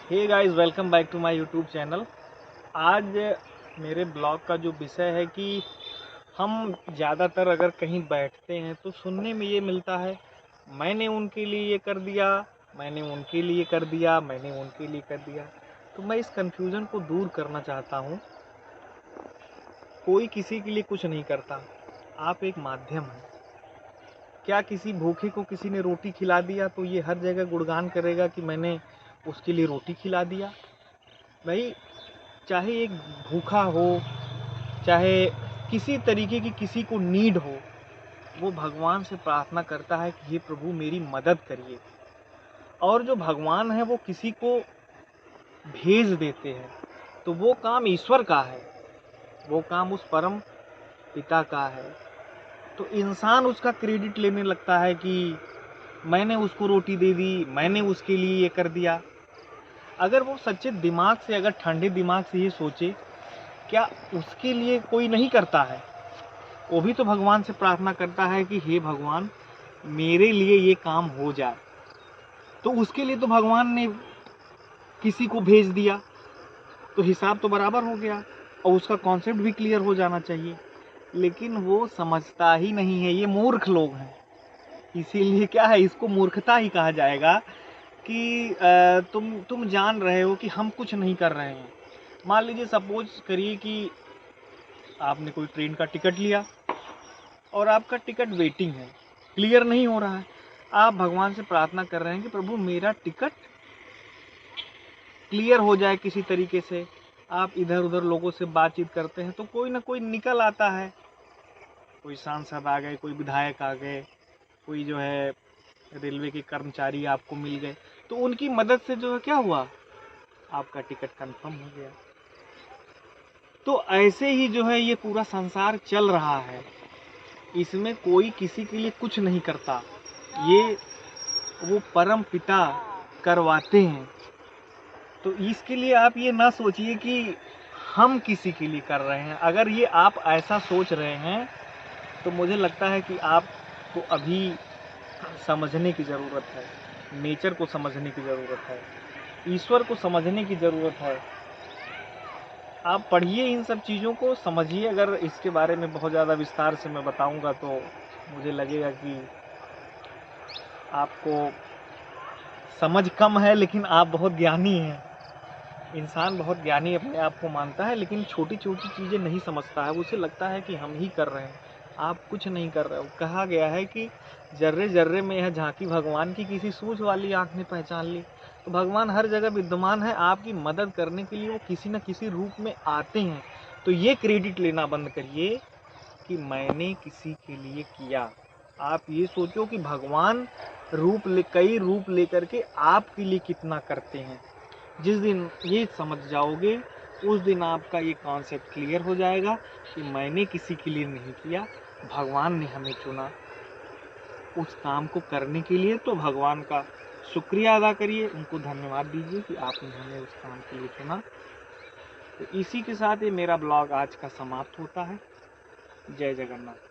Hey guys, welcome back to my YouTube channel. आज मेरे blog का जो विषय है कि हम ज़्यादातर अगर कहीं बैठते हैं तो सुनने में ये मिलता है, मैंने उनके लिए ये कर दिया, मैंने उनके लिए कर दिया, मैंने उनके लिए कर दिया। तो मैं इस कन्फ्यूज़न को दूर करना चाहता हूँ। कोई किसी के लिए कुछ नहीं करता, आप एक माध्यम हैं। क्या किसी भूखे को किसी ने रोटी खिला दिया तो ये हर जगह गुणगान करेगा कि मैंने उसके लिए रोटी खिला दिया? भाई, चाहे एक भूखा हो, चाहे किसी तरीके की किसी को नीड हो, वो भगवान से प्रार्थना करता है कि हे प्रभु मेरी मदद करिए। और जो भगवान है वो किसी को भेज देते हैं, तो वो काम ईश्वर का है, वो काम उस परम पिता का है। तो इंसान उसका क्रेडिट लेने लगता है कि मैंने उसको रोटी दे दी, मैंने उसके लिए ये कर दिया। अगर वो सच्चे दिमाग से, अगर ठंडे दिमाग से ये सोचे, क्या उसके लिए कोई नहीं करता है? वो भी तो भगवान से प्रार्थना करता है कि हे भगवान मेरे लिए ये काम हो जाए। तो उसके लिए तो भगवान ने किसी को भेज दिया, तो हिसाब तो बराबर हो गया और उसका कॉन्सेप्ट भी क्लियर हो जाना चाहिए। लेकिन वो समझता ही नहीं है, ये मूर्ख लोग हैं। इसीलिए क्या है, इसको मूर्खता ही कहा जाएगा कि तुम जान रहे हो कि हम कुछ नहीं कर रहे हैं। मान लीजिए, सपोज करिए कि आपने कोई ट्रेन का टिकट लिया और आपका टिकट वेटिंग है, क्लियर नहीं हो रहा है। आप भगवान से प्रार्थना कर रहे हैं कि प्रभु मेरा टिकट क्लियर हो जाए किसी तरीके से। आप इधर उधर लोगों से बातचीत करते हैं तो कोई ना कोई निकल आता है, कोई सांसद आ गए, कोई विधायक आ गए, कोई जो है रेलवे के कर्मचारी आपको मिल गए, तो उनकी मदद से जो है क्या हुआ, आपका टिकट कंफर्म हो गया। तो ऐसे ही जो है ये पूरा संसार चल रहा है, इसमें कोई किसी के लिए कुछ नहीं करता, ये वो परम पिता करवाते हैं। तो इसके लिए आप ये ना सोचिए कि हम किसी के लिए कर रहे हैं। अगर ये आप ऐसा सोच रहे हैं तो मुझे लगता है कि आपको अभी समझने की ज़रूरत है, नेचर को समझने की ज़रूरत है, ईश्वर को समझने की ज़रूरत है। आप पढ़िए, इन सब चीज़ों को समझिए। अगर इसके बारे में बहुत ज़्यादा विस्तार से मैं बताऊंगा तो मुझे लगेगा कि आपको समझ कम है, लेकिन आप बहुत ज्ञानी हैं। इंसान बहुत ज्ञानी अपने आप को मानता है, लेकिन छोटी छोटी चीज़ें नहीं समझता है। उसे लगता है कि हम ही कर रहे हैं, आप कुछ नहीं कर रहे हो। कहा गया है कि जर्रे जर्रे में यह झांकी भगवान की, किसी सूझ वाली आँख ने पहचान ली। तो भगवान हर जगह विद्यमान है, आपकी मदद करने के लिए वो किसी न किसी रूप में आते हैं। तो ये क्रेडिट लेना बंद करिए कि मैंने किसी के लिए किया। आप ये सोचो कि भगवान कई रूप लेकर के आपके लिए कितना करते हैं। जिस दिन ये समझ जाओगे, उस दिन आपका ये कॉन्सेप्ट क्लियर हो जाएगा कि मैंने किसी के लिए नहीं किया, भगवान ने हमें चुना उस काम को करने के लिए। तो भगवान का शुक्रिया अदा करिए, उनको धन्यवाद दीजिए कि आपने हमें उस काम के लिए चुना। तो इसी के साथ ये मेरा ब्लॉग आज का समाप्त होता है। जय जगन्नाथ।